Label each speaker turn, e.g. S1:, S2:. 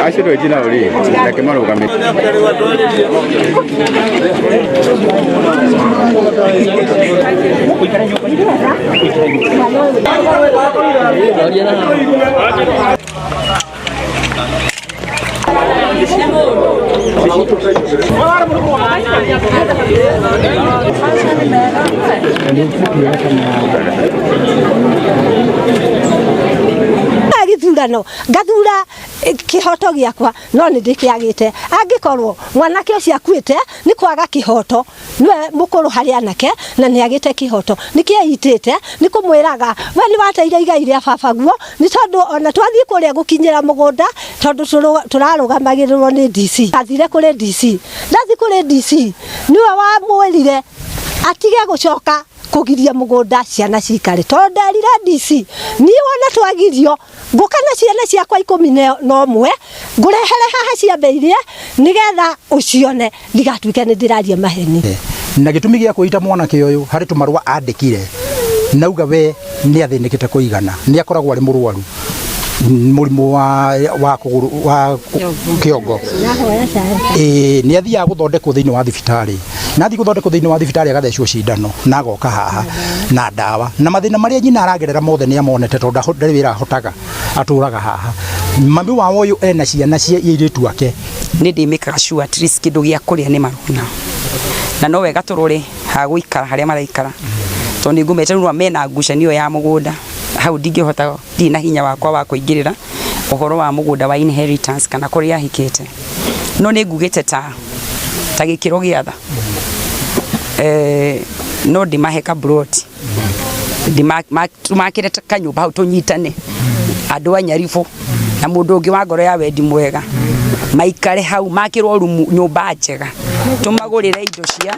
S1: Asyik tu jina uli, tak kemana kami.
S2: Githurano gathura kihoto giakwa no ni ndikiagite angikorwo mwanake ucio akuite ni kwaga kihoto niwe mukuru hari anake na ni agite kihoto nikiitite ni kumwiraga we ni wateire igai ria baba guo ni tondu ona twathie kuria gukinyira mugunda tondu turarugamagirirwo ni DC athire kuri DC ndathi kuri DC niwe wamwirire atige gucoka kugiria mugunda ciana cikare tondu ndarire DC ni wona twagirio ngukana ciana ciakwa 11 ngurehere haha ciambeirie nigetha ucione ndigatuike ni ndiraria maheni
S3: na gitumi gia kuita mwanake uyu hari tumarwa andikire nauga we ni athinikite kuigana ni akoragwo ari murwaru murimu wa kuguru wa kiongo ni athia guthondekwo thiini wa thibitari na thi guthondekwo thiini wa thibitari agathecwo cindano na goka haha na dawa na mathina maria nyina aragerera mothe ni amonete tondu ndari wira hotaga aturaga haha mami wa uyu ena ciana cia iritu ake
S4: ni ndimikaga sure at least kindu gia kuria ni maruna na no wega tururi ha guikara haria maraikara tondu ngumete nwa mena ngucanio ya mugunda hau ndingihota ndina hinya wakwa wa kuingirira uhoro wa mugunda wa inheritance kana kuria hikite no ni ngugite ta gikiro giatha no ndimaheka broti ndimakire kanyumba hau tunyitane andu a Nyaribo na mundu ungi wa ngoro ya wendi mwega maikare hau makirwo nyumba njega tumagurire indo cia